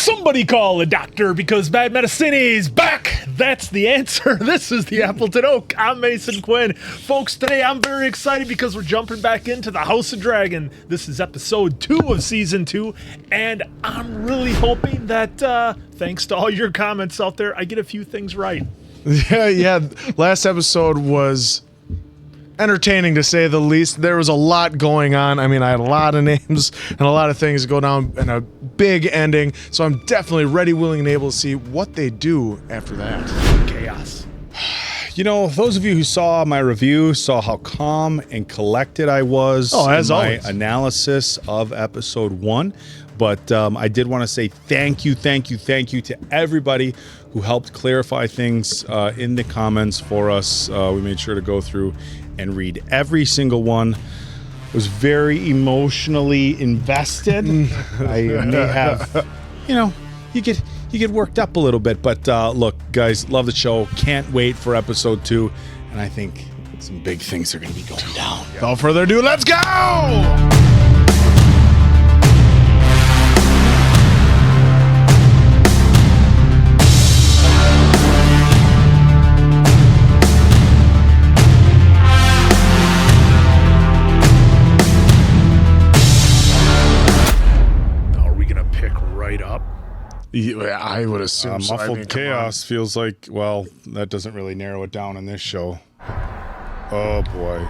Somebody call a doctor because bad medicine is back. That's the answer. This is the Appleton Oak. I'm Mason Quinn. Folks, today I'm very excited because we're jumping back into the House of Dragon. This is episode 2 of season 2, and I'm really hoping that, thanks to all your comments out there, I get a few things right. Yeah. Last episode was entertaining to say the least. There was a lot going on. I mean, I had a lot of names and a lot of things go down and a big ending. So I'm definitely ready, willing, and able to see what they do after that. Chaos. You know, those of you who saw my review saw how calm and collected I was in my always. analysis of episode 1. But I did want to say thank you to everybody who helped clarify things in the comments for us. We made sure to go through and read every single one. Was very emotionally invested. I may have, you get worked up a little bit. But look, guys, love the show. Can't wait for episode 2. And I think some big things are going to be going down. Without further ado, let's go! Yeah, I would assume so. Muffled chaos feels like, well, that doesn't really narrow it down in this show. Oh, boy.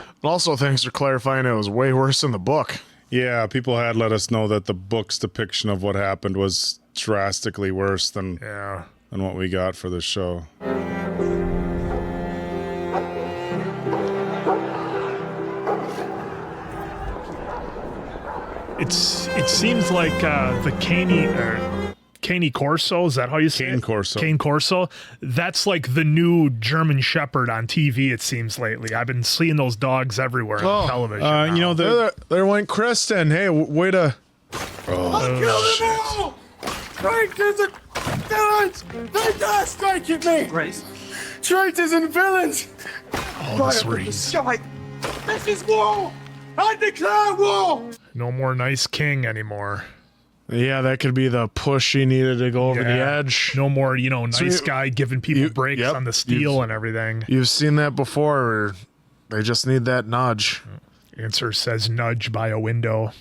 And also, thanks for clarifying it was way worse in the book. Yeah, people had let us know that the book's depiction of what happened was drastically worse than what we got for the show. It seems like the Cane Corso, is that how you say Cane it? Corso. Cane Corso. That's like the new German Shepherd on TV, it seems, lately. I've been seeing those dogs everywhere on television. There went Criston. Hey, way to... I'll kill them all! Traitors and villains! They dare strike at me! Rhys. Traitors and villains! Oh, this Rhys. This is war! I declare war! No more nice king anymore. Yeah, that could be the push he needed to go over the edge. No more, nice guy giving people breaks on the steel and everything. You've seen that before, where they just need that nudge. Answer says nudge by a window.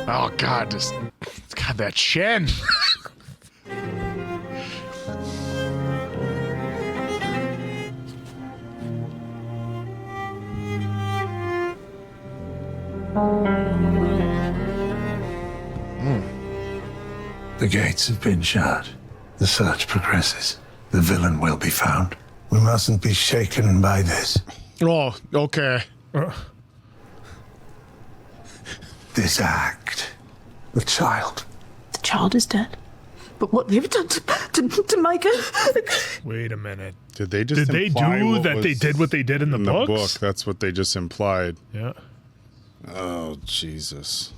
Oh, God, God, that chin. The gates have been shut. The search progresses. The villain will be found. We mustn't be shaken by this. Oh, okay. This act. The child. The child is dead. But what they've done to make her... Wait a minute. Did they just Did they do that they did what they did in the books? book, that's what they just implied. Yeah. Oh, Jesus.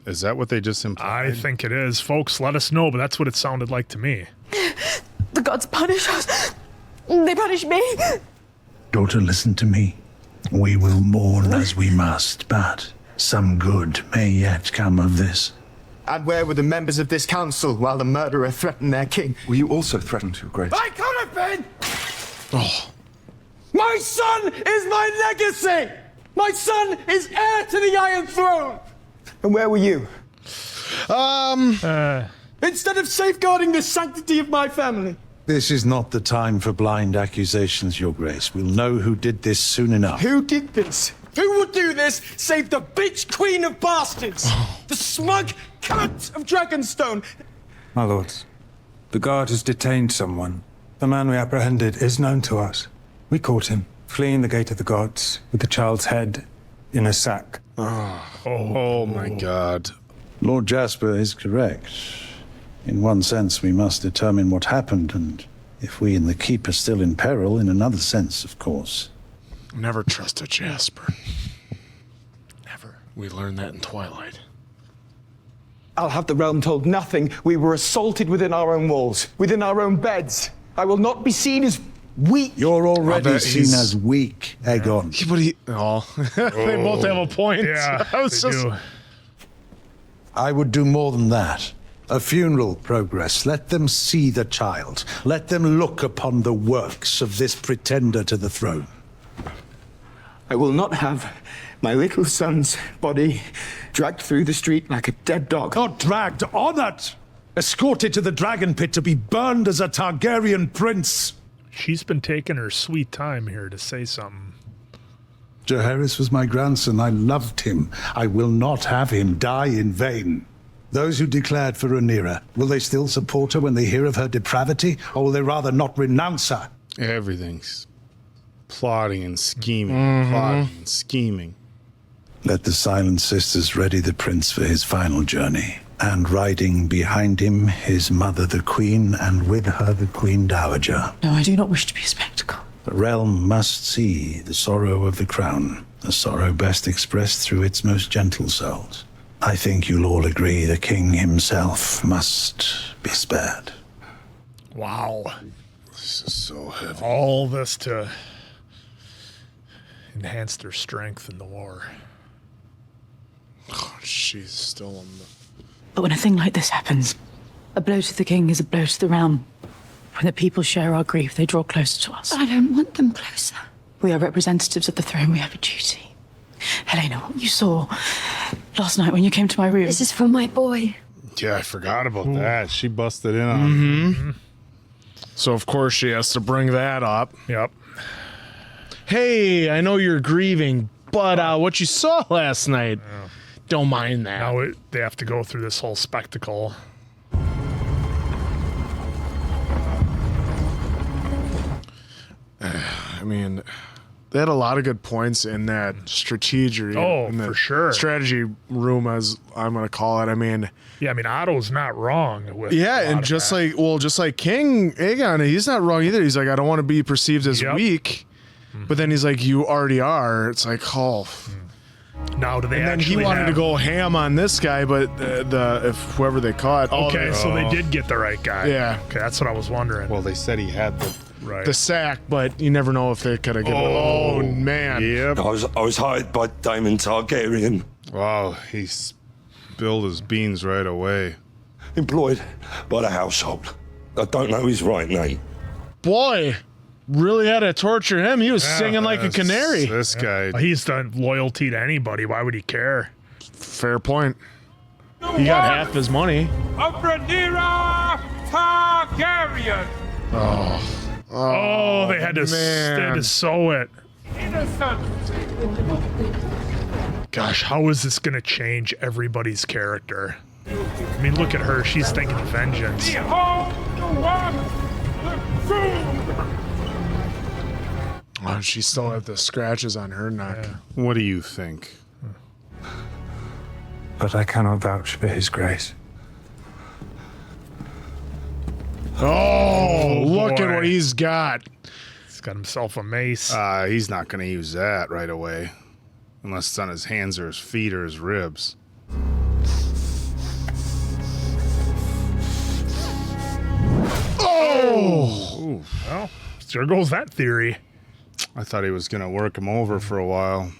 Is that what they just implied? I think it is. Folks, let us know, but that's what it sounded like to me. The gods punish us. They punish me. Daughter, listen to me. We will mourn as we must, but some good may yet come of this. And where were the members of this council while the murderer threatened their king? Were you also threatened, Your Grace? I could have been! My son is my legacy! My son is heir to the Iron Throne! And where were you? Instead of safeguarding the sanctity of my family. This is not the time for blind accusations, Your Grace. We'll know who did this soon enough. Who did this? Who would do this save the bitch queen of bastards? The smug cunt of Dragonstone! My lords, the guard has detained someone. The man we apprehended is known to us. We caught him, fleeing the Gate of the Gods, with the child's head in a sack. Oh my God. Lord Jasper is correct. In one sense, we must determine what happened, and if we and the keep are still in peril, in another sense, of course. Never trust a Jasper. Never. We learned that in Twilight. I'll have the realm told nothing. We were assaulted within our own walls, within our own beds. I will not be seen as Weak. You're already bet seen he's- as weak, Aegon. They both have a point. Yeah, I was they just. do. I would do more than that. A funeral progress. Let them see the child. Let them look upon the works of this pretender to the throne. I will not have my little son's body dragged through the street like a dead dog. Not dragged, honored! Escorted to the dragon pit to be burned as a Targaryen prince. She's been taking her sweet time here to say something. Jacaerys was my grandson. I loved him. I will not have him die in vain. Those who declared for Rhaenyra, will they still support her when they hear of her depravity, or will they rather not renounce her? Everything's plotting and scheming, plotting and scheming. Let the Silent Sisters ready the prince for his final journey, and riding behind him, his mother the queen, and with her the queen dowager. No, I do not wish to be a spectacle. The realm must see the sorrow of the crown, a sorrow best expressed through its most gentle souls. I think you'll all agree the king himself must be spared. Wow. This is so heavy. All this to enhance their strength in the war. Oh, she's still on the. But when a thing like this happens, a blow to the king is a blow to the realm. When the people share our grief, they draw closer to us. I don't want them closer. We are representatives of the throne. We have a duty. Helena, what you saw last night when you came to my room. This is for my boy. Yeah, I forgot about that. She busted in on So of course she has to bring that up. Yep. Hey, I know you're grieving, but what you saw last night, don't mind that. Now they have to go through this whole spectacle. I mean, they had a lot of good points in that strategy. Oh, in the for sure. Strategy room, as I'm going to call it. I mean, Yeah, I mean, Otto's not wrong with a yeah, lot and of just that. just like King Aegon, he's not wrong either. He's like, I don't want to be perceived as Yep. weak, but then he's like, you already are. It's like, oh. Now, do they And then he actually wanted to have- go ham on this guy, but if whoever they caught, Okay, so they did get the right guy. Yeah. Okay, that's what I was wondering. Well, they said he had the. Right. the sack, but you never know if they could have given. Oh man! Yep. I was hired by Daemon Targaryen, Wow, he spilled his beans right away. employed by the household. I don't know his right name. Boy, really had to torture him. He was singing like a canary. This guy. He's done loyalty to anybody. Why would he care? Fair point. He got half his money. Of Rhaenyra Targaryen. Oh, they had to sew it. Innocent. Gosh, how is this going to change everybody's character? I mean, look at her. She's thinking vengeance. Behold the one, the groom. Oh, she still had the scratches on her neck. What do you think? But I cannot vouch for his grace. Oh, look at boy. what he's got. He's got himself a mace. He's not going to use that right away. Unless it's on his hands or his feet or his ribs. Oh! Well, there goes that theory. I thought he was going to work him over for a while.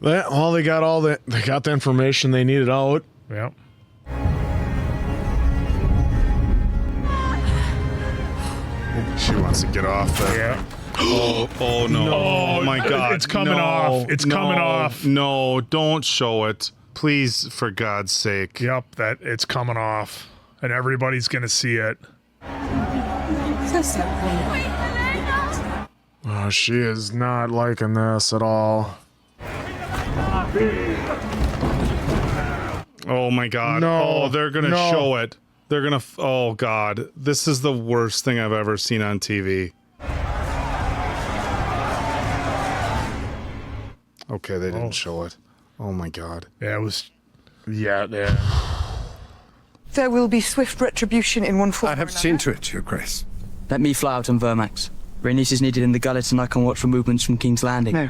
They got the information they needed out. Yep. She wants to get off that. Yeah. Oh no. Oh my God. It's coming off. It's coming off. No, don't show it. Please, for God's sake. Yep, it's coming off. And everybody's going to see it. Oh, she is not liking this at all. Oh my God. No. Oh, they're going to show it. They're going to. Oh God. This is the worst thing I've ever seen on TV. Okay, they didn't show it. Oh my God. Yeah, it was. Yeah. There will be swift retribution in one form. I have seen to it, Your Grace. Let me fly out on Vermax. Rhaenys is needed in the gullet, and I can watch for movements from King's Landing. No.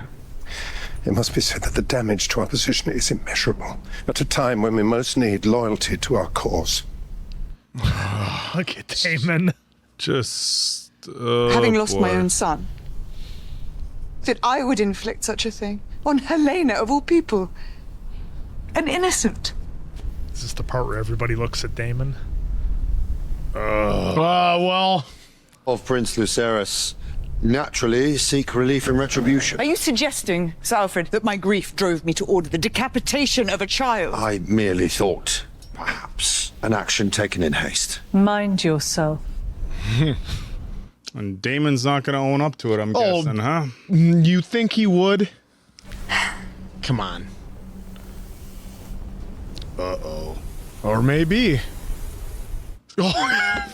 It must be said that the damage to our position is immeasurable, at a time when we most need loyalty to our cause. Look at Daemon. Just Having lost my own son. That I would inflict such a thing on Helena, of all people. An innocent. Is this the part where everybody looks at Daemon? Well. Of Prince Lucerys. Naturally, seek relief and retribution. Are you suggesting, Sir Alfred, that my grief drove me to order the decapitation of a child? I merely thought, perhaps, an action taken in haste. Mind yourself. And Daemon's not going to own up to it, I'm guessing, huh? You think he would? Come on. Uh-oh. Or maybe. Oh,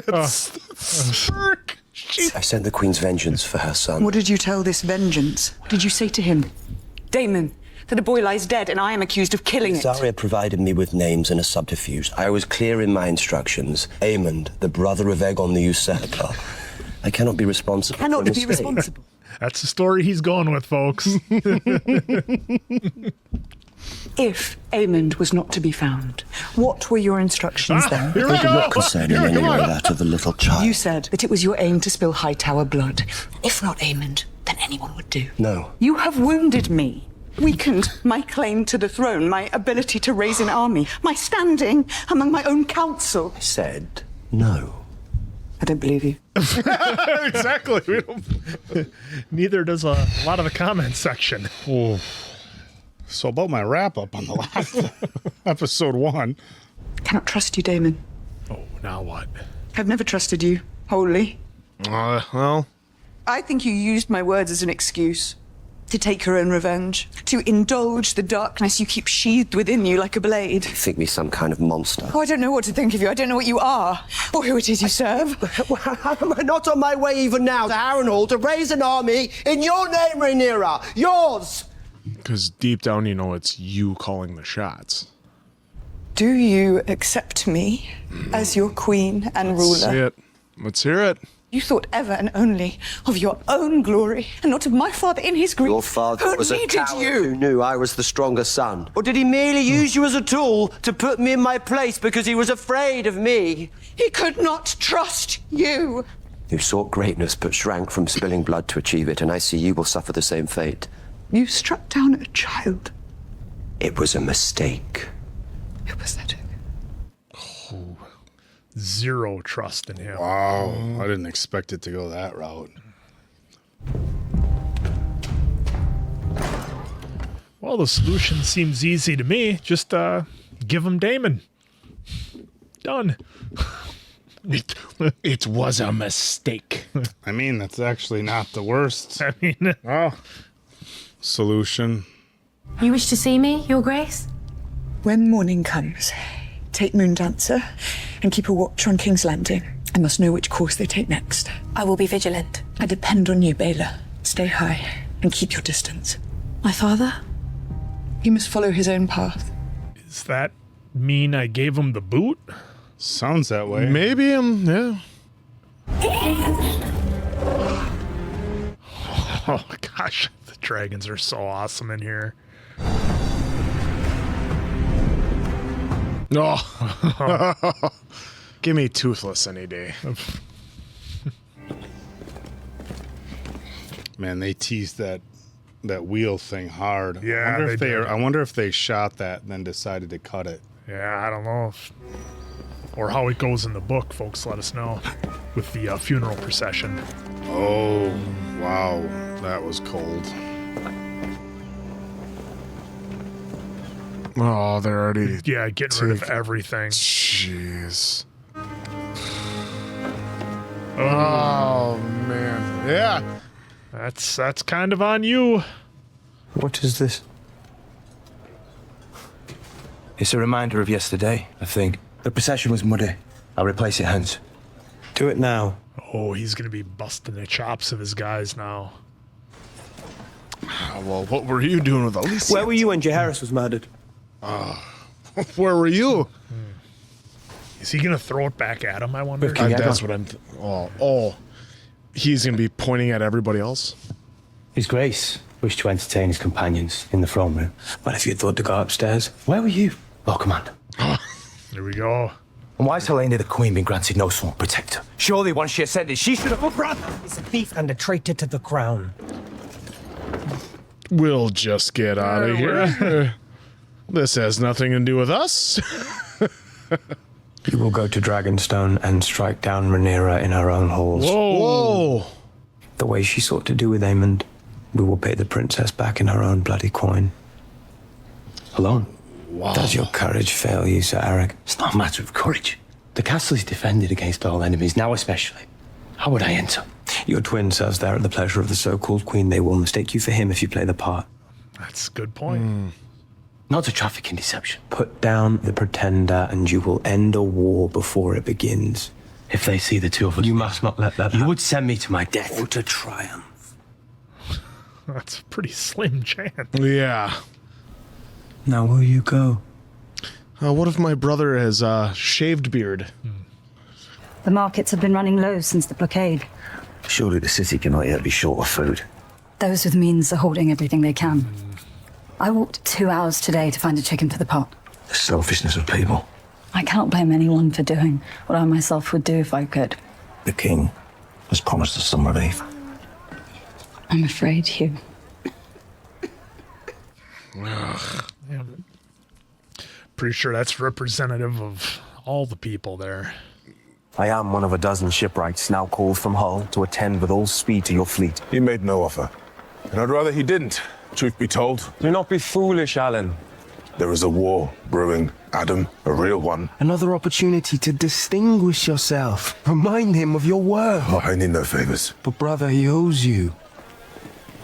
that's smirk. I sent the Queen's vengeance for her son. What did you tell this vengeance? What did you say to him? Daemon, that a boy lies dead and I am accused of killing it. Zarya provided me with names and a subterfuge. I was clear in my instructions. Aemond, the brother of Aegon the Usurper. I cannot be responsible. Cannot for a be mistake. responsible. That's the story he's going with, folks. If Aemond was not to be found, what were your instructions then? They did not concern in any way that of the little child. You said that it was your aim to spill Hightower blood. If not Aemond, then anyone would do. No. You have wounded me, weakened my claim to the throne, my ability to raise an army, my standing among my own council. I said no. I don't believe you. Exactly. We don't... Neither does a lot of the comments section. Ooh. So about my wrap-up on the last episode 1. Cannot trust you, Daemon. Oh, now what? I've never trusted you, wholly. Well. I think you used my words as an excuse to take your own revenge, to indulge the darkness you keep sheathed within you like a blade. You think me some kind of monster? Oh, I don't know what to think of you. I don't know what you are, or who it is you serve. Am I not on my way even now to Harrenhal to raise an army in your name, Rhaenyra? Yours! Because deep down, you know it's you calling the shots. Do you accept me as your queen and ruler? Let's see it. Let's hear it. You thought ever and only of your own glory, and not of my father in his grief. Your father who was a needed coward you. who knew I was the stronger son. Or did he merely use you as a tool to put me in my place because he was afraid of me? He could not trust you. You sought greatness but shrank from spilling blood to achieve it, and I see you will suffer the same fate. You struck down a child. It was a mistake. It was pathetic. Zero trust in him. Wow. I didn't expect it to go that route. Well, the solution seems easy to me. Just give him Daemon. Done. It was a mistake. I mean, that's actually not the worst. I mean, solution. You wish to see me, Your Grace? When morning comes, take Moondancer and keep a watch on King's Landing. I must know which course they take next. I will be vigilant. I depend on you, Baela. Stay high and keep your distance. My father? He must follow his own path. Does that mean I gave him the boot? Sounds that way. Maybe yeah. Oh, gosh. The dragons are so awesome in here. Oh. Give me Toothless any day. Man, they teased that wheel thing hard. Yeah, I wonder if they shot that and then decided to cut it. Yeah, I don't know. Or how it goes in the book, folks, let us know. With the funeral procession. Oh, wow. That was cold. Oh, they're already... Yeah, getting rid of everything. Jeez. Oh, man. Yeah. That's kind of on you. What is this? It's a reminder of yesterday, I think. The procession was muddy. I'll replace it hence. Do it now. Oh, he's going to be busting the chops of his guys now. Well, what were you doing with Alicent? Where were you when Jacaerys was murdered? Where were you? Is he going to throw it back at him, I wonder? That's what I'm... He's going to be pointing at everybody else? His Grace wished to entertain his companions in the throne room. Well, if you thought to go upstairs, where were you? Oh, command. There we go. And why has Helena the Queen been granted no sworn protector? Surely once she ascended, she should have... Oh, brother! He's a thief and a traitor to the crown. We'll just get out of here. This has nothing to do with us. You will go to Dragonstone and strike down Rhaenyra in her own halls. Whoa! The way she sought to do with Aemond, we will pay the princess back in her own bloody coin. Alone. Wow. Does your courage fail you, Sir Eric? It's not a matter of courage. The castle is defended against all enemies, now especially. How would I enter? Your twin serves there at the pleasure of the so-called queen. They will mistake you for him if you play the part. That's a good point. Not to traffic in deception. Put down the pretender and you will end a war before it begins. If they see the two of us... You must not let that happen. You would send me to my death. Or to triumph. That's a pretty slim chance. Yeah. Now will you go? What if my brother has a shaved beard? The markets have been running low since the blockade. Surely the city cannot yet be short of food. Those with means are hoarding everything they can. I walked 2 hours today to find a chicken for the pot. The selfishness of people. I can't blame anyone for doing what I myself would do if I could. The king has promised us some relief. I'm afraid, Hugh. Yeah. Pretty sure that's representative of all the people there. I am one of a dozen shipwrights now called from Hull to attend with all speed to your fleet. He made no offer. And I'd rather he didn't, truth be told. Do not be foolish, Alan. There is a war brewing, Adam, a real one. Another opportunity to distinguish yourself. Remind him of your worth. Oh, I need no favors. But brother, he owes you.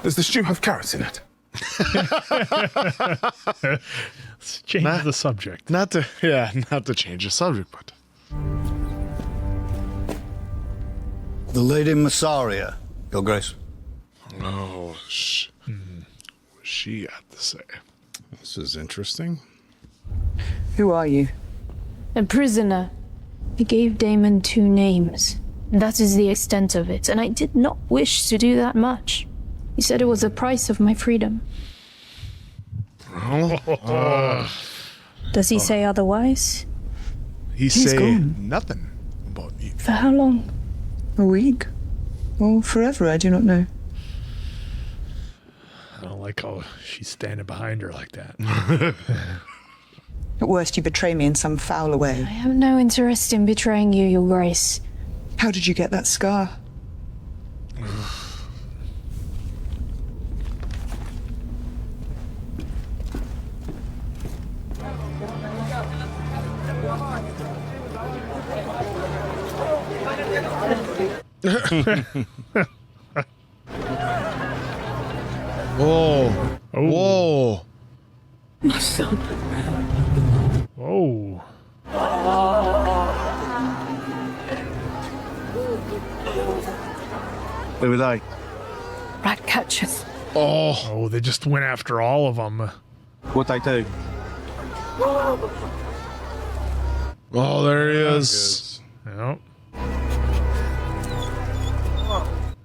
Does the stew have carrots in it? Let's change the subject. Not to change the subject, but... The Lady Massaria, Your Grace. Oh, she had to say. This is interesting. Who are you? A prisoner. I gave Daemon 2 names. That is the extent of it, and I did not wish to do that much. He said it was the price of my freedom. Does he say otherwise? He's say gone. nothing about you. For how long? A week? Or forever, I do not know. I don't like how she's standing behind her like that. At worst, you betray me in some foul way. I have no interest in betraying you, Your Grace. How did you get that scar? Whoa. Whoa. My son. Whoa. Who were they? Rat catchers. Oh, they just went after all of them. What'd they do? Oh, there he is. Yep.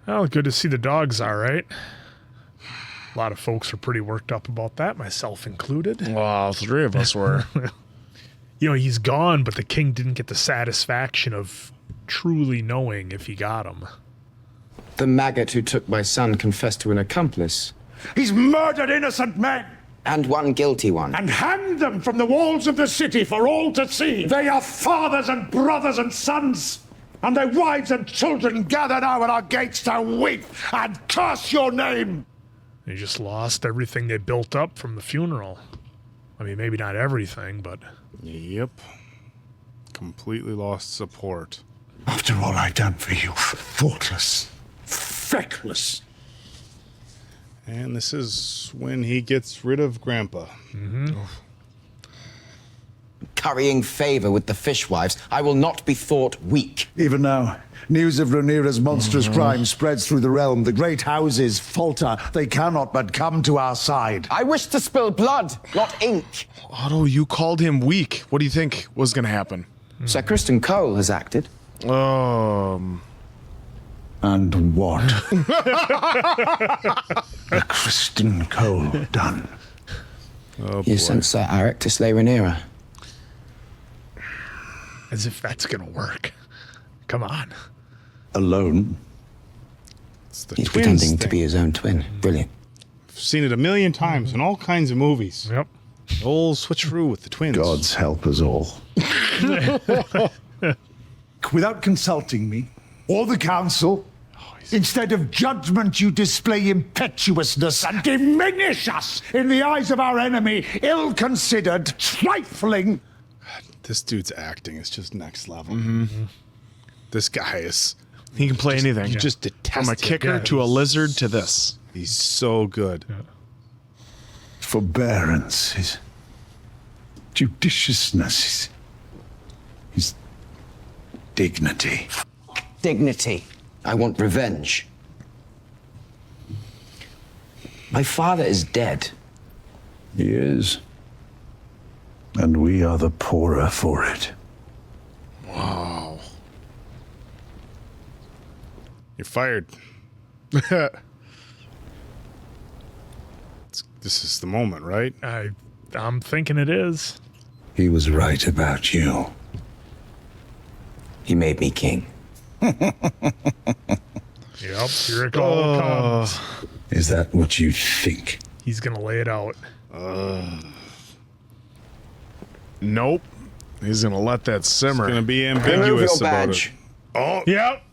Well, good to see the dogs all right. A lot of folks are pretty worked up about that, myself included. Wow, 3 of us were. You know, he's gone, but the king didn't get the satisfaction of truly knowing if he got him. The maggot who took my son confessed to an accomplice. He's murdered innocent men! And one guilty one. And hanged them from the walls of the city for all to see! They are fathers and brothers and sons! And their wives and children gather now at our gates to weep and curse your name! They just lost everything they built up from the funeral. I mean, maybe not everything, but... Yep. Completely lost support. After all I've done for you, thoughtless, feckless. And this is when he gets rid of Grandpa. Mm-hmm. Currying favor with the fishwives, I will not be thought weak. Even now, news of Rhaenyra's monstrous crime spreads through the realm. The great houses falter. They cannot but come to our side. I wish to spill blood, not ink. Otto, you called him weak. What do you think was going to happen? Sir Criston Cole has acted. And what? Criston Cole done. Oh, You sent Sir Eric to slay Rhaenyra. As if that's gonna work. Come on. Alone. He's twins pretending thing. to be his own twin. Brilliant. I've seen it a million times in all kinds of movies. Yep. The old switcheroo with the twins. God's help us all. Without consulting me or the council, instead of judgment, you display impetuousness and diminish us in the eyes of our enemy, ill-considered, trifling. This dude's acting is just next level. This guy is... He can play anything. You just detest From a it. kicker Yeah, to a lizard to this. He's so good. Forbearance, his judiciousness, his dignity. Dignity. I want revenge. My father is dead. He is. And we are the poorer for it. Wow. You're fired. This is the moment, right? I'm thinking it is. He was right about you. He made me king. Yep, here it all comes. Is that what you think? He's gonna lay it out. Nope. He's gonna let that simmer. It's gonna be ambiguous about it. Oh, yep.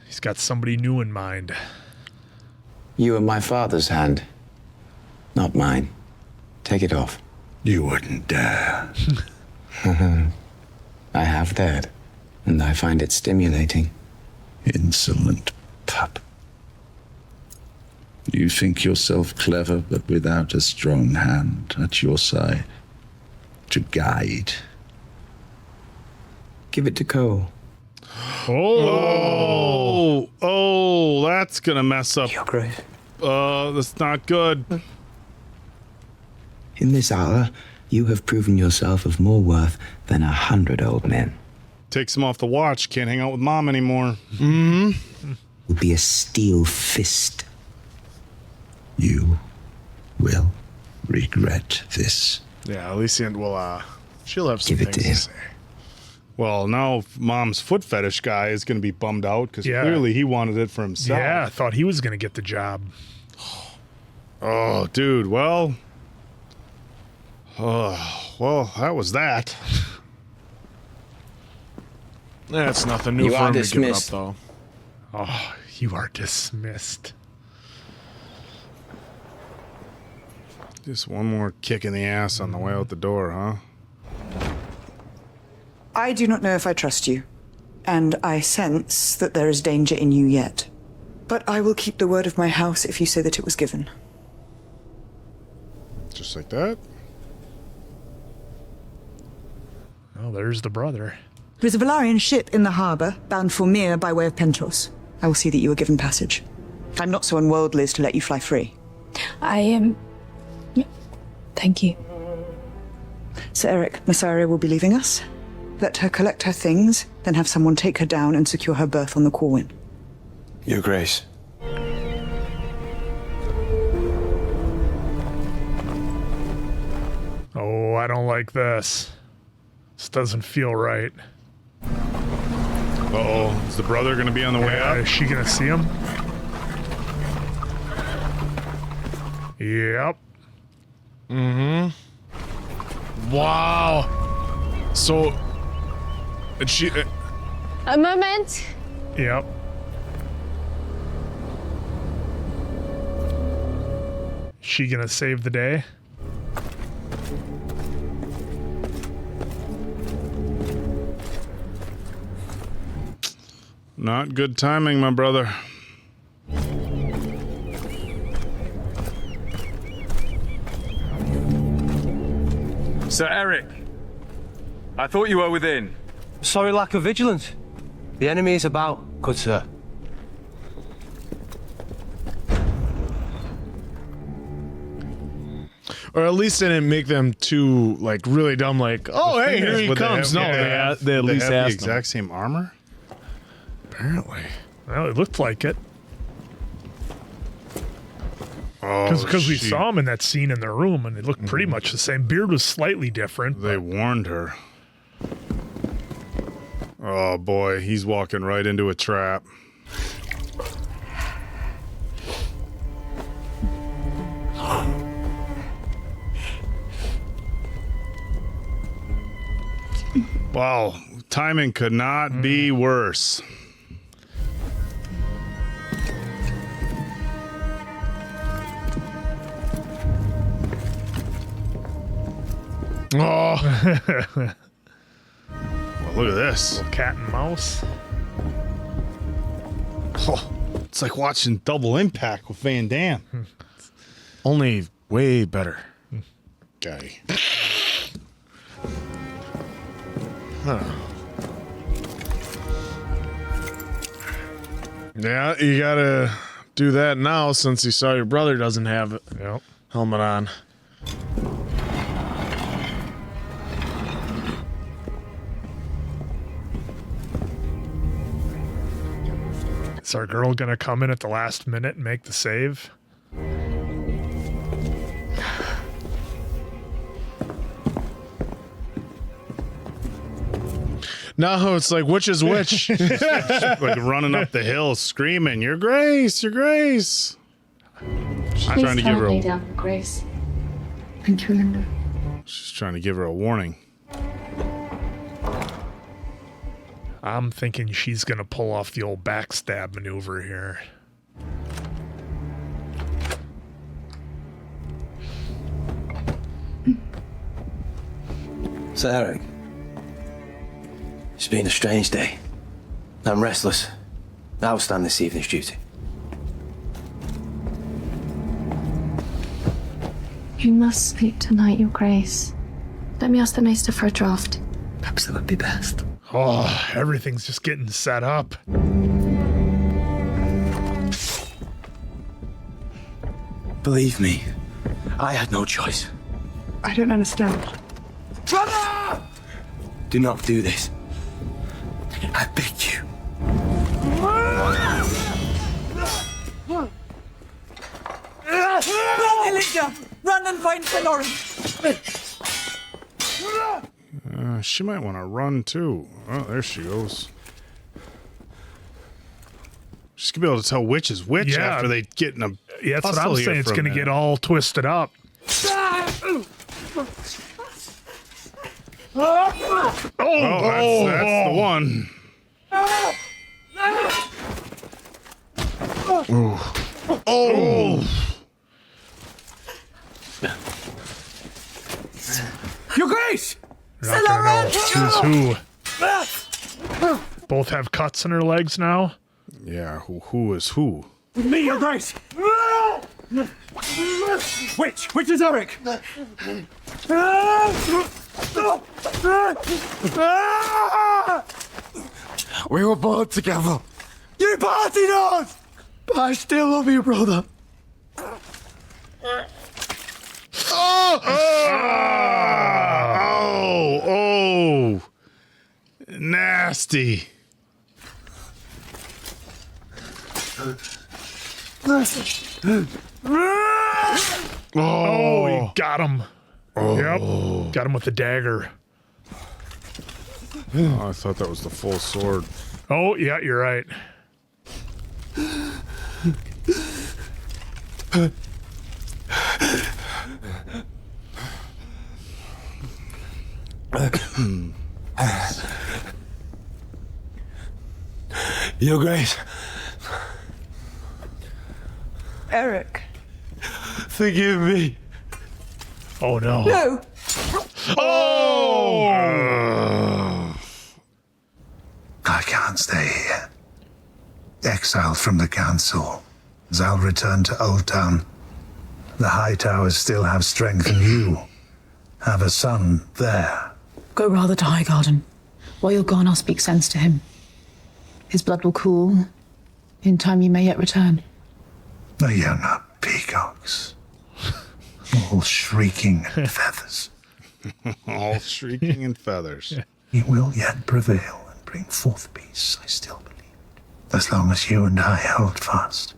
He's got somebody new in mind. You are my father's hand, not mine. Take it off. You wouldn't dare. I have dared, and I find it stimulating. Insolent pup. You think yourself clever, but without a strong hand at your side to guide. Give it to Cole. Oh, that's gonna mess up. Your Grace. That's not good. In this hour, you have proven yourself of more worth than 100 old men. Takes him off the watch. Can't hang out with mom anymore. Will be a steel fist. You will regret this. Yeah, Alicent will, she'll have some Give it things to him. say. Well, now mom's foot fetish guy is going to be bummed out because Yeah. clearly he wanted it for himself. Yeah, I thought he was gonna get the job. Oh, dude. Well, that was that. That's nothing new You for are him to give it up, dismissed. though. Oh, you are dismissed. Just one more kick in the ass on the way out the door, huh? I do not know if I trust you, and I sense that there is danger in you yet. But I will keep the word of my house if you say that it was given. Just like that. Oh, there's the brother. There is a Velaryon ship in the harbour, bound for Myr by way of Pentos. I will see that you are given passage. I'm not so unworldly as to let you fly free. I am. Thank you. Sir Eric, Mysaria will be leaving us. Let her collect her things, then have someone take her down and secure her berth on the Corwin. Your Grace. Oh, I don't like this. This doesn't feel right. Uh-oh. Is the brother going to be on the way out? Is she gonna see him? Yep. Wow. So, and she... A moment. Yep. She gonna save the day? Not good timing, my brother. Sir Eric, I thought you were within. Sorry, lack of vigilance. The enemy is about, good sir. Or at least they didn't make them too, like, really dumb, like, oh, hey, here he comes. No, they at least have the asked them. exact same armor? Apparently. Well, it looked like it. Because we saw him in that scene in the room, and it looked pretty much the same. Beard was slightly different. They warned her. Oh boy, he's walking right into a trap. Wow, timing could not be worse. Oh. Well, look at this. Cat and mouse. Oh, it's like watching Double Impact with Van Damme. Only way better. Okay. Huh. Yeah, you gotta do that now since you saw your brother doesn't have it. Yep. Helmet on. Is our girl gonna come in at the last minute and make the save? No, it's like which is which. Like running up the hill screaming, "Your Grace, Your Grace." She's trying to give her down for Grace. Thank you, Linda. She's trying to give her a warning. I'm thinking she's gonna pull off the old backstab maneuver here. So, Eric, it's been a strange day. I'm restless. I will stand this evening's duty. You must sleep tonight, Your Grace. Let me ask the Maester for a draft. Perhaps that would be best. Oh, everything's just getting set up. Believe me, I had no choice. I don't understand. Brother! Do not do this. I beg you. Run, Olivia! Run and find Velaryon! She might want to run too. Oh, there she goes. She's gonna be able to tell which is which after they get in a. Yeah, that's what I'm saying. It's gonna get all twisted up. Oh, that's the one. Oh. Your Grace! Not gonna know who's who. Both have cuts in her legs now. Yeah, who is who? With me, Your Grace! Which is Eric? We were both together. You partied us! But I still love you, brother. Oh, nasty. Oh, he got him. Yep, got him with the dagger. Oh, I thought that was the full sword. Oh, yeah, you're right. Your Grace. Eric. Forgive me. Oh, no. No! Oh! I can't stay here. Exiled from the council. As I'll return to Old Town. The Hightowers still have strength, and you have a son there. Go rather to Highgarden. While you're gone, I'll speak sense to him. His blood will cool. In time, you may yet return. They are not peacocks. All shrieking and feathers. All shrieking and feathers. He will yet prevail and bring forth peace, I still believe. As long as you and I hold fast.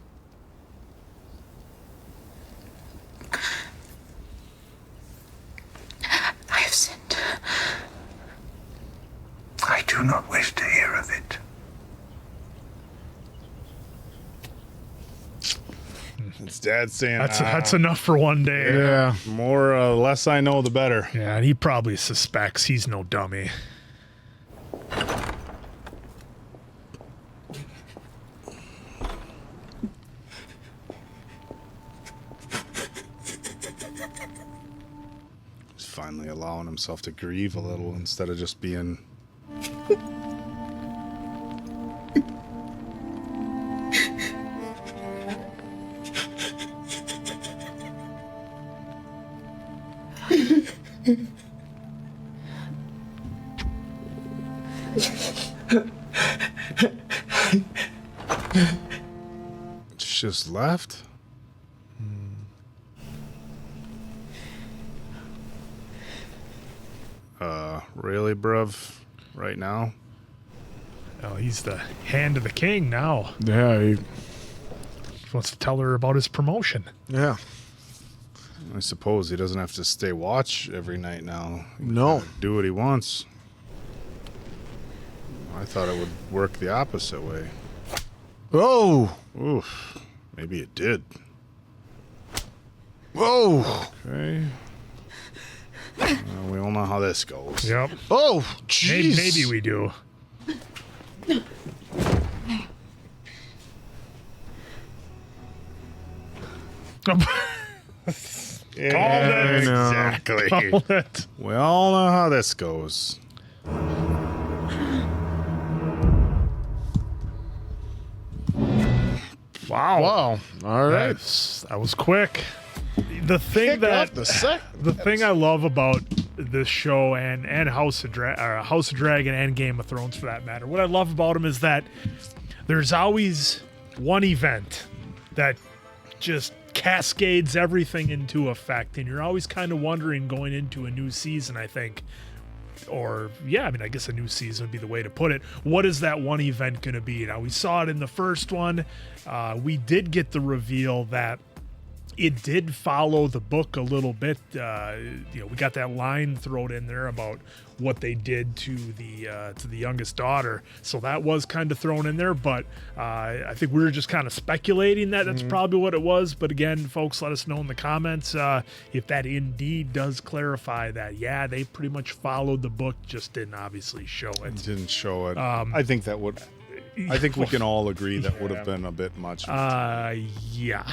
It's Dad saying That's enough for one day. Yeah. More, less I know, the better. Yeah, and he probably suspects he's no dummy. He's finally allowing himself to grieve a little instead of just being. Just left? Really, bruv? Right now? Oh, he's the hand of the king now. Yeah, he wants to tell her about his promotion. Yeah. I suppose he doesn't have to stay watch every night now. He can No. kinda do what he wants. I thought it would work the opposite way. Oh! Oof. Maybe it did. Whoa! Okay. We all know how this goes. Yep. Oh, jeez. Maybe we do. Yeah, exactly. Call it. We all know how this goes. Wow. Wow. All right. That was quick. The thing the thing I love about this show and House of Dragon and Game of Thrones for that matter, what I love about them is that there's always one event that just cascades everything into effect, and you're always kind of wondering going into a new season, I think, or yeah, I mean, I guess a new season would be the way to put it. What is that one event going to be? Now, we saw it in the first one. We did get the reveal that it did follow the book a little bit. We got that line thrown in there about what they did to the youngest daughter. So that was kind of thrown in there, but I think we were just kind of speculating that that's probably what it was. But again, folks, let us know in the comments if that indeed does clarify that. Yeah, they pretty much followed the book, just didn't obviously show it. Didn't show it. I think that would. I think we can all agree that would have been a bit much. Yeah.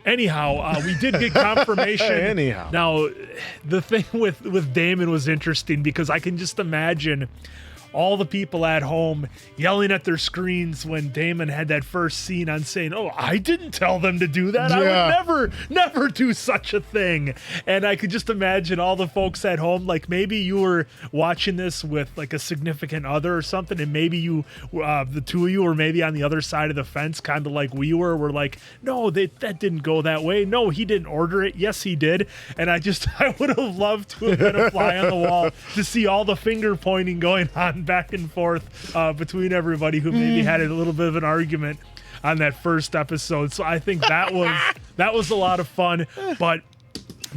Anyhow, we did get confirmation. Anyhow. Now, the thing with Daemon was interesting because I can just imagine all the people at home yelling at their screens when Daemon had that first scene on saying, "Oh, I didn't tell them to do that. I would never do such a thing." And I could just imagine all the folks at home, like maybe you were watching this with like a significant other or something, and maybe you, the two of you were maybe on the other side of the fence, kind of like we were like, "No, that didn't go that way. No, he didn't order it. Yes, he did." And I would have loved to have been a fly on the wall to see all the finger pointing going on back and forth between everybody who maybe had a little bit of an argument on that first episode. So I think that was a lot of fun. But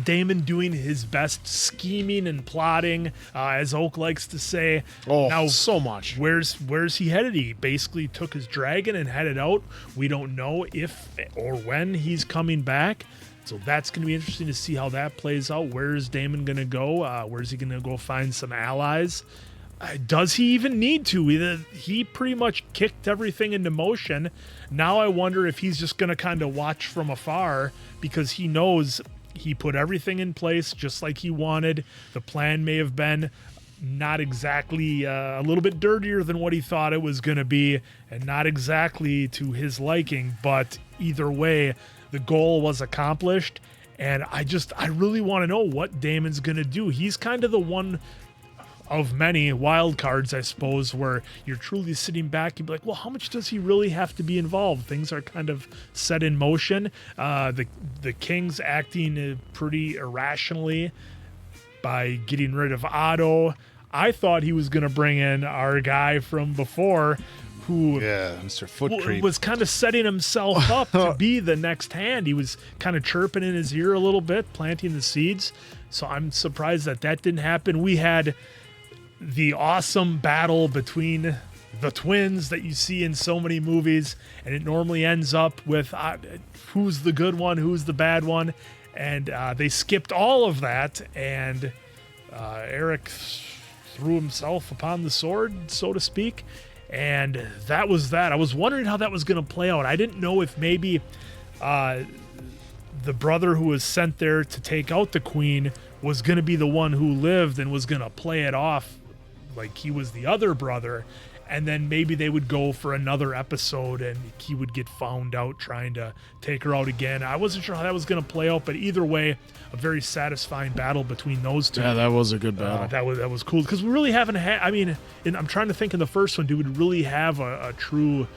Daemon doing his best scheming and plotting, as Oak likes to say. Oh, now, so much. Where's he headed? He basically took his dragon and headed out. We don't know if or when he's coming back. So that's going to be interesting to see how that plays out. Where is Daemon going to go? Where's he going to go find some allies? Does he even need to? He pretty much kicked everything into motion. Now I wonder if he's just going to kind of watch from afar because he knows he put everything in place just like he wanted. The plan may have been not exactly a little bit dirtier than what he thought it was going to be and not exactly to his liking, but either way, the goal was accomplished. And I really want to know what Daemon's going to do. He's kind of the one of many wild cards, I suppose, where you're truly sitting back and be like, well, how much does he really have to be involved? Things are kind of set in motion. The king's acting pretty irrationally by getting rid of Otto. I thought he was going to bring in our guy from before who Mr. Foot Creep was kind of setting himself up to be the next hand. He was kind of chirping in his ear a little bit, planting the seeds. So I'm surprised that didn't happen. We had the awesome battle between the twins that you see in so many movies, and it normally ends up with who's the good one, who's the bad one, and they skipped all of that, and Eric threw himself upon the sword, so to speak, and that was that. I was wondering how that was going to play out. I didn't know if maybe the brother who was sent there to take out the queen was going to be the one who lived and was going to play it off like he was the other brother, and then maybe they would go for another episode and he would get found out trying to take her out again. I wasn't sure how that was going to play out, but either way, a very satisfying battle between those two. Yeah, that was a good battle. That was cool, because we really haven't had, I mean, I'm trying to think in the first one, do we really have a true,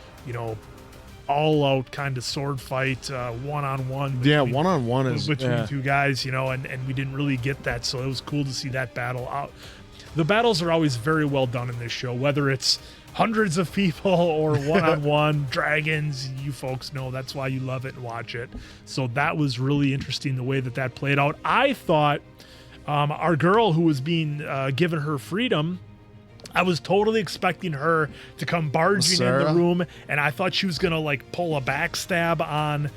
all-out kind of sword fight, one-on-one. Yeah, one-on-one is between two guys, and we didn't really get that, so it was cool to see that battle out. The battles are always very well done in this show, whether it's hundreds of people or one-on-one dragons. You folks know that's why you love it and watch it. So that was really interesting, the way that played out. I thought our girl who was being given her freedom, I was totally expecting her to come barging in the room, and I thought she was gonna pull a backstab on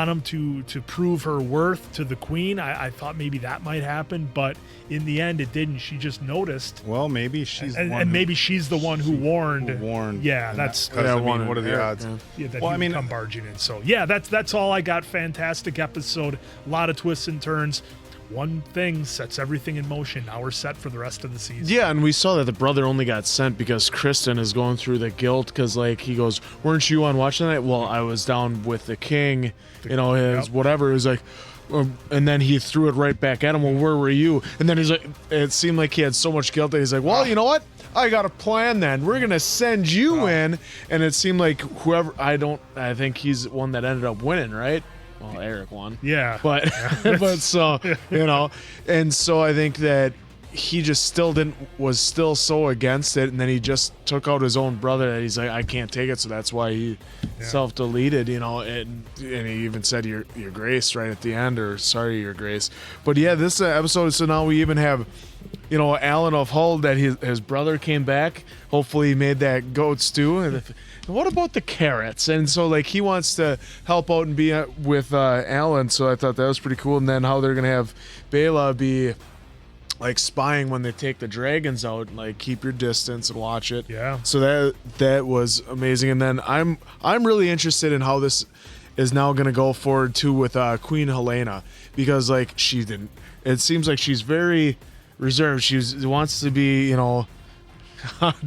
him to prove her worth to the queen. I thought maybe that might happen, but in the end it didn't. She just noticed. Well, maybe she's maybe she's the one who warned. Yeah, that's what are the odds? Yeah, that he would come barging in. So yeah, that's all I got. Fantastic episode. A lot of twists and turns. One thing sets everything in motion. Now we're set for the rest of the season. Yeah, and we saw that the brother only got sent because Criston is going through the guilt, because he goes, weren't you on watch tonight? Well, I was down with the king, whatever. It was like, and then he threw it right back at him. Well, where were you? And then he's like, it seemed like he had so much guilt that he's like, well, you know what? I got a plan then. We're going to send you in. And it seemed like I think he's the one that ended up winning, right? Well, Eric won. Yeah. But so, and so I think that he just was still so against it, and then he just took out his own brother that he's like, I can't take it, so that's why he self-deleted, and he even said your grace right at the end, or sorry, your grace. But yeah, this episode, so now we even have Alan of Hull, that his brother came back. Hopefully he made that goat stew. And what about the carrots? And so he wants to help out and be with Alan. So I thought that was pretty cool. And then how they're gonna have Bela be spying when they take the dragons out, keep your distance and watch it. Yeah. So that was amazing. And then I'm really interested in how this is now gonna go forward too with Queen Helena, because it seems like she's very reserved. She wants to be,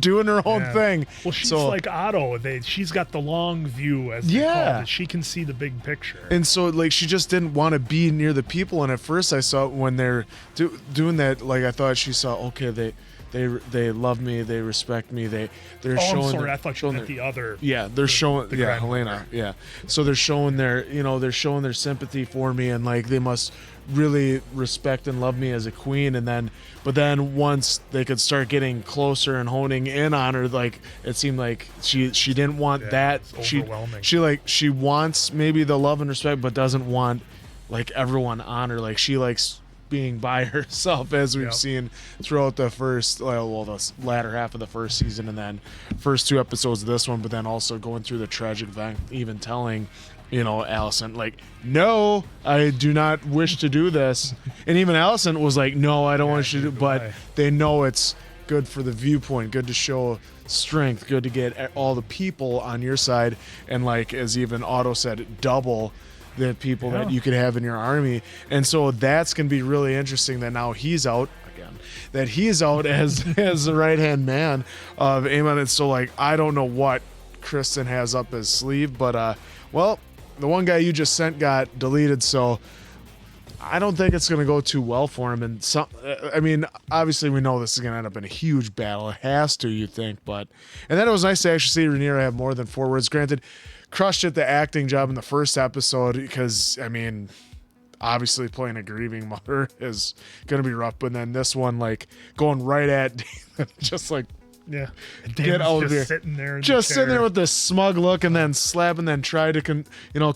doing her own thing. Well, she's like Otto. She's got the long view, as they call it. She can see the big picture. And so, she just didn't want to be near the people. And at first, I saw when they're doing that, I thought she saw, okay, they love me, they respect me, they're showing. I'm sorry, I thought you meant the other. Yeah, they're showing. The Helena. Yeah, so they're showing they're showing their sympathy for me, and they must really respect and love me as a queen. But then once they could start getting closer and honing in on her, it seemed like she didn't want that. Overwhelming. She wants maybe the love and respect, but doesn't want everyone on her. She likes being by herself, as we've seen throughout the first, the latter half of the first season, and then first 2 episodes of this one, but then also going through the tragic event, even telling Alicent, no, I do not wish to do this. And even Alicent was like, no, I don't want you to do, but they know it's good for the viewpoint, good to show strength, good to get all the people on your side, and as even Otto said, double the people that you could have in your army. And so that's going to be really interesting that now he's out again, that he's out as the right-hand man of Aemond. And so I don't know what Criston has up his sleeve, but the one guy you just sent got deleted, so I don't think it's going to go too well for him. And obviously we know this is going to end up in a huge battle. It has to, you think, and then it was nice to actually see Rhaenyra have more than 4 words. Granted, crushed at the acting job in the first episode, because obviously playing a grieving mother is going to be rough, but then this one going right at just Yeah. Get out of here. Sitting there. Just sitting there with this smug look and then slap and then try to,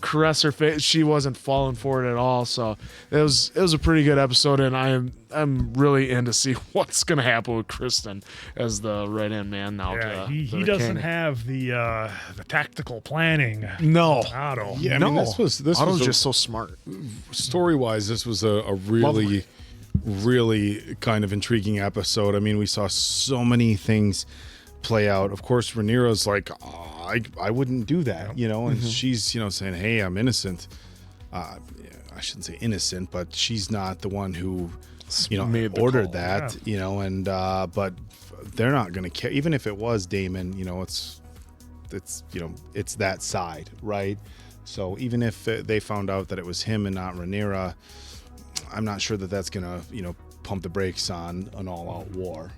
caress her face. She wasn't falling for it at all. So it was a pretty good episode, and I'm really in to see what's going to happen with Criston as the right-hand man now. Yeah, he doesn't have the tactical planning. No. Otto. Yeah, I mean, this was Otto's just so smart. Story-wise, this was a really, really kind of intriguing episode. I mean, we saw so many things play out. Of course, Rhaenyra's like, I wouldn't do that, and she's, saying, hey, I'm innocent. I shouldn't say innocent, but she's not the one who, ordered that, and but they're not going to care. Even if it was Daemon, it's that side, right? So even if they found out that it was him and not Rhaenyra, I'm not sure that that's gonna, pump the brakes on an all-out war.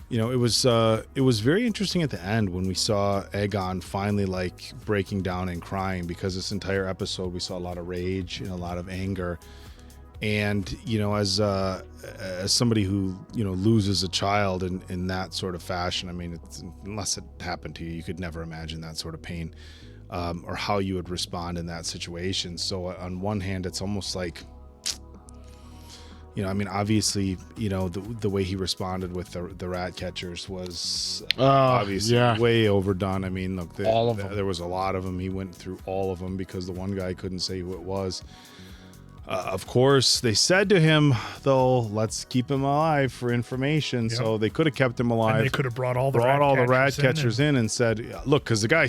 It was very interesting at the end when we saw Aegon finally like breaking down and crying, because this entire episode we saw a lot of rage and a lot of anger. And as somebody who loses a child in that sort of fashion, I mean, unless it happened to you, you could never imagine that sort of pain, or how you would respond in that situation. So on one hand, it's almost like, I mean, obviously, the way he responded with the rat catchers was obviously way overdone. I mean, look, all of them. There was a lot of them. He went through all of them because the one guy couldn't say who it was. Of course, they said to him, though, let's keep him alive for information. Yep. So they could have kept him alive. And they could have brought all the rat catchers in and said, look, because the guy,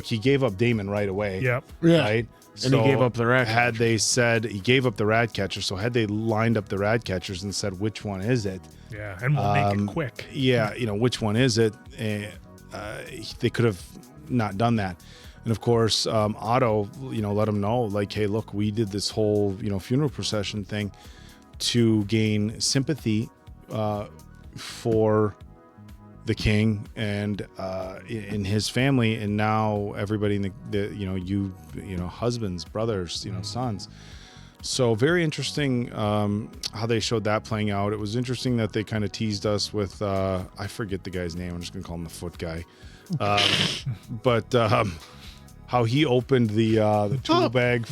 he gave up Daemon right away. Yep. Yeah. Right? And he gave up the rat catcher. Had they said he gave up the rat catcher, so had they lined up the rat catchers and said, which one is it? Yeah, and we'll make it quick. Yeah, which one is it? They could have not done that. And of course, Otto, let him know, like, hey, look, we did this whole, funeral procession thing to gain sympathy for the king and in his family, and now everybody in the husbands, brothers, sons. So very interesting how they showed that playing out. It was interesting that they kind of teased us with I forget the guy's name. I'm just gonna call him the foot guy, but how he opened the tool bag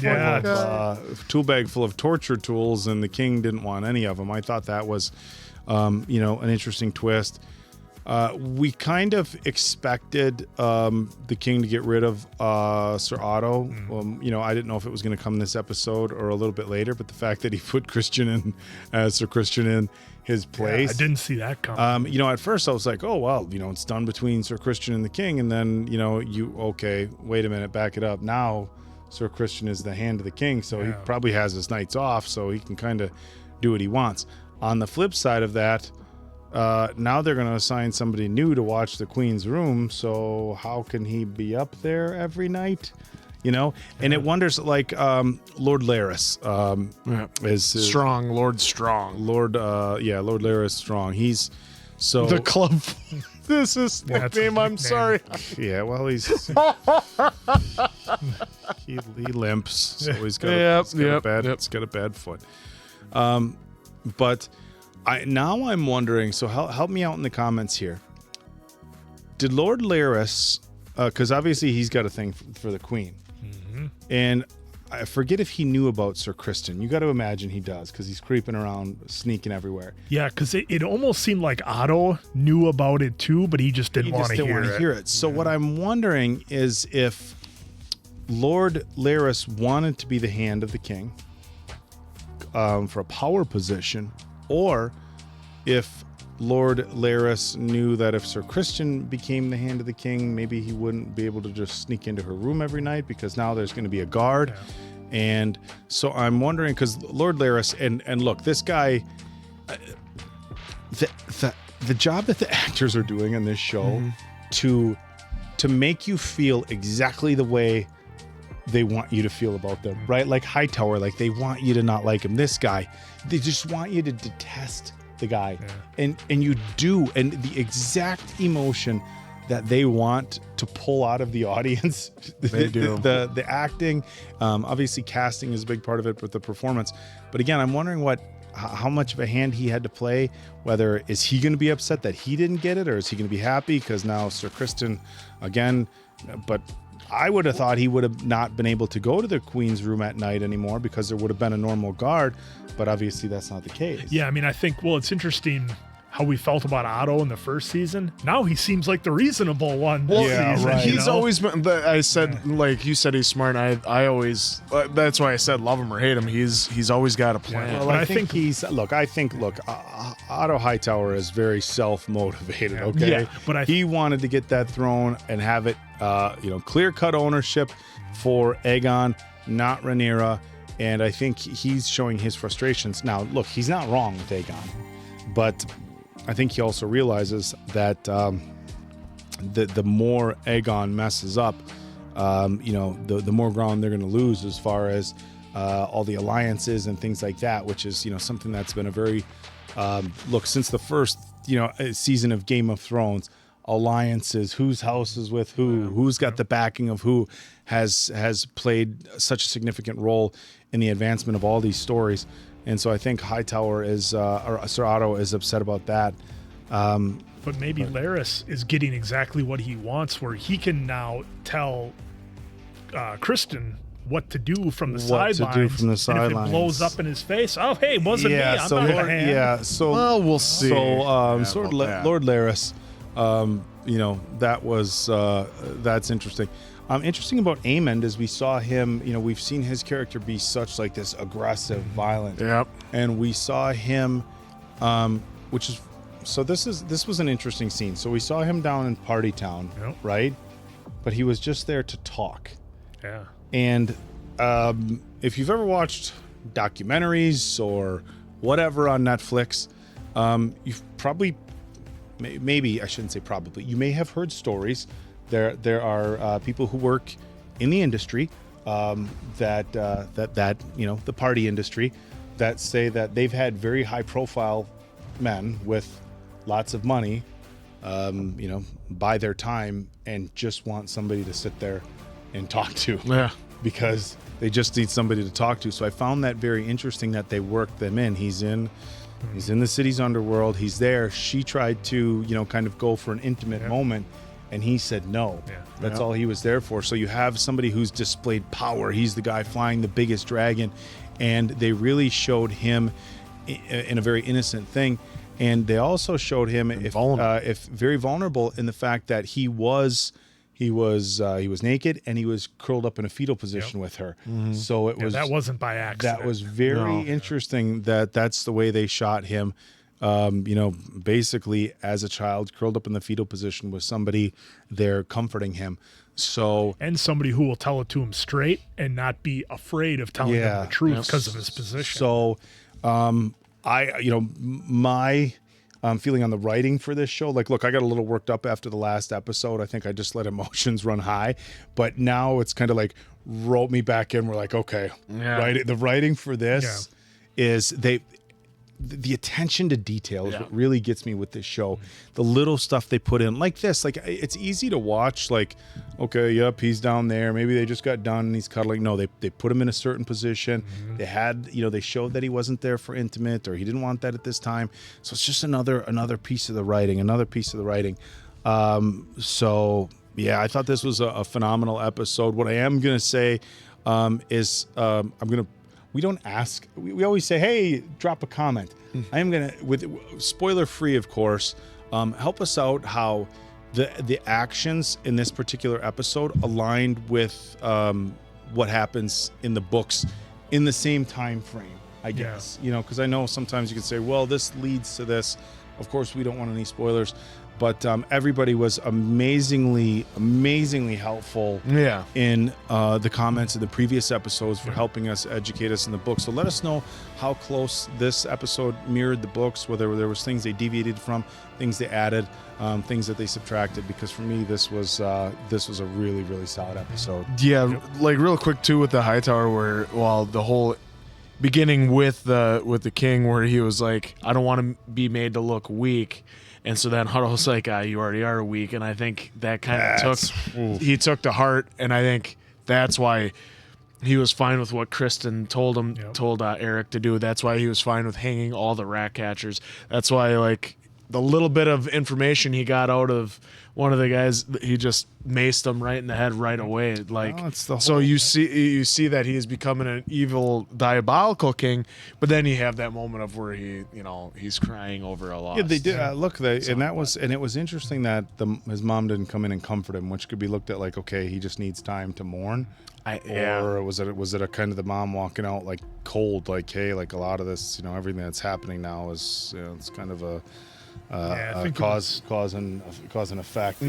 tool bag full of torture tools, and the king didn't want any of them. I thought that was an interesting twist. We kind of expected the king to get rid of Sir Otto. I didn't know if it was going to come this episode or a little bit later, but the fact that he put Sir Criston in his place. Yeah, I didn't see that coming. At first I was like, oh, well, it's done between Sir Criston and the king. And then, okay, wait a minute, back it up. Now Sir Criston is the hand of the king, so he probably has his nights off, so he can kind of do what he wants. On the flip side of that, now they're going to assign somebody new to watch the queen's room. So how can he be up there every night? And it wonders, like, Lord Larys is strong. Lord Strong. Lord Larys Strong. He's so the club. This is the name. I'm sorry. Yeah, well, he's he limps, so he's got a bad foot. But I'm wondering, so help me out in the comments here. Did Lord Larys, because obviously he's got a thing for the queen, and I forget if he knew about Sir Criston. You got to imagine he does, because he's creeping around, sneaking everywhere. Yeah, because it almost seemed like Otto knew about it too, but he just didn't want to hear it. So what I'm wondering is if Lord Larys wanted to be the hand of the king for a power position, or if Lord Larys knew that if Sir Criston became the hand of the king, maybe he wouldn't be able to just sneak into her room every night, because now there's going to be a guard. Yeah. And so I'm wondering, because Lord Larys, and look, this guy, the job that the actors are doing on this show to make you feel exactly the way they want you to feel about them, right? Like Hightower, like they want you to not like him. This guy, they just want you to detest the guy, and you do, and the exact emotion that they want to pull out of the audience. They do. The acting, obviously casting is a big part of it, but the performance. But again, I'm wondering what how much of a hand he had to play. Whether is he going to be upset that he didn't get it, or is he going to be happy because now Sir Criston again? But I would have thought he would have not been able to go to the Queen's room at night anymore because there would have been a normal guard. But obviously that's not the case. Yeah, I mean, I think, well, it's interesting how we felt about Otto in the first season. Now he seems like the reasonable one this season. Right. You He's know? always been, I said, like you said, he's smart. And I always, that's why I said love him or hate him. He's always got a plan. Well, I think Otto Hightower is very self-motivated, okay? Yeah, but he wanted to get that throne and have it, clear-cut ownership for Aegon, not Rhaenyra, and I think he's showing his frustrations. Now, look, he's not wrong with Aegon, but I think he also realizes that the more Aegon messes up, the more ground they're going to lose as far as all the alliances and things like that, which is something that's been a very since the first season of Game of Thrones. Alliances, whose house is with who's got the backing of who, has played such a significant role in the advancement of all these stories. And so I think Hightower or Sir Otto is upset about that. But maybe Larys is getting exactly what he wants, where he can now tell Criston what to do from the sidelines. And if it blows up in his face, oh, hey, it wasn't me. I'm not a hand. Yeah, so well, we'll see. So, Lord Larys, that was that's interesting. Interesting about Aemond is we saw him, we've seen his character be such like this aggressive, violent. Yep. And we saw him, this was an interesting scene. So we saw him down in Party Town, right? But he was just there to talk. Yeah. And if you've ever watched documentaries or whatever on Netflix, you've probably, maybe I shouldn't say probably, you may have heard stories. There are people who work in the industry the party industry, that say that they've had very high profile men with lots of money, buy their time and just want somebody to sit there and talk to. Yeah. Because they just need somebody to talk to. So I found that very interesting that they worked them in. He's in the city's underworld. He's there. She tried to, kind of go for an intimate moment. And he said no. Yeah. That's all he was there for. So you have somebody who's displayed power. He's the guy flying the biggest dragon. And they really showed him in a very innocent thing. And they also showed him if very vulnerable in the fact that he was naked and he was curled up in a fetal position with her. Mm-hmm. So it was, that wasn't by accident. That was very interesting that's the way they shot him. Basically as a child curled up in the fetal position with somebody there comforting him. So, and somebody who will tell it to him straight and not be afraid of telling him the truth because of his position. So, my feeling on the writing for this show, like, look, I got a little worked up after the last episode. I think I just let emotions run high, but now it's kind of like rolled me back in. We're like, okay, right. The writing for this is the attention to detail is what really gets me with this show. The little stuff they put in, like this, like it's easy to watch, like, okay, yep, he's down there. Maybe they just got done and he's cuddling. No, they put him in a certain position. Mm-hmm. They had, they showed that he wasn't there for intimate, or he didn't want that at this time. So it's just another piece of the writing, So yeah, I thought this was a phenomenal episode. What I am going to say is we don't ask. We always say, "Hey, drop a comment." I am gonna, with spoiler free, of course, help us out how the actions in this particular episode aligned with what happens in the books in the same time frame. I guess because I know sometimes you can say, "Well, this leads to this." Of course, we don't want any spoilers. But everybody was amazingly helpful in the comments of the previous episodes for helping us educate us in the book. So let us know how close this episode mirrored the books, whether there was things they deviated from, things they added, things that they subtracted. Because for me, this was a really, really solid episode. Yeah, like real quick too with the Hightower, the whole beginning with the king, where he was like, I don't want to be made to look weak. And so then Huddle's like, you already are weak. And I think that kind of he took to heart. And I think that's why he was fine with what Criston told Eric to do. That's why he was fine with hanging all the rat catchers. That's why, like, the little bit of information he got out of one of the guys, he just maced him right in the head right away. Like, so you see that he is becoming an evil, diabolical king, but then you have that moment of where he's crying over a loss. Yeah, they did. And it was interesting that his mom didn't come in and comfort him, which could be looked at like, okay, he just needs time to mourn. Or was it a kind of the mom walking out like cold, like, hey, like a lot of this, everything that's happening now is, it's kind of a cause and effect.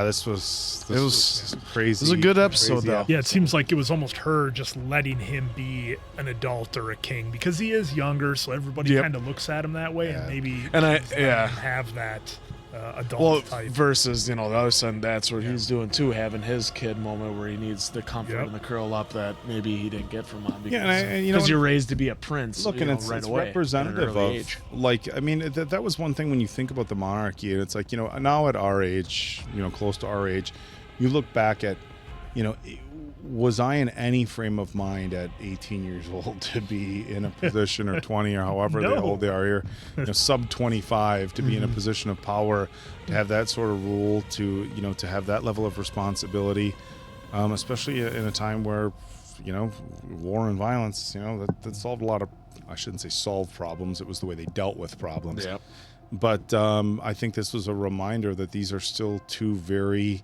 This was crazy. It was a good episode, though. Yeah, it seems like it was almost her just letting him be an adult or a king because he is younger, so everybody kind of looks at him that way, and maybe have that adult type. Versus the other son, that's what he's doing too, having his kid moment where he needs the comfort and the curl up that maybe he didn't get from mom because you're raised to be a prince. Look, and it's away, representative of age. Like, I mean, that was one thing when you think about the monarchy, and it's like, now at our age, close to our age, you look back at, was I in any frame of mind at 18 years old to be in a position, or 20, or however old they are here, sub 25, to be in a position of power, to have that sort of rule, to to have that level of responsibility, especially in a time where war and violence, that solved a lot of, I shouldn't say solved problems, it was the way they dealt with problems. Yep. But I think this was a reminder that these are still two very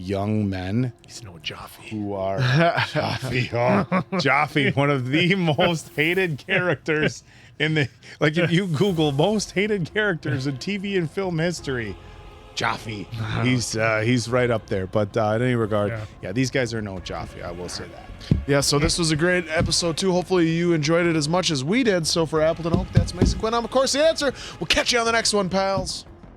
young men. He's no Joffrey. Who are Joffrey, one of the most hated characters in the, like, if you Google most hated characters in TV and film history, Joffrey, he's right up there. But in any regard, these guys are no Joffrey, I will say that. Yeah, so this was a great episode too. Hopefully you enjoyed it as much as we did. So for Appleton Oak, that's Mason Quinn. I'm of course the answer. We'll catch you on the next one, pals.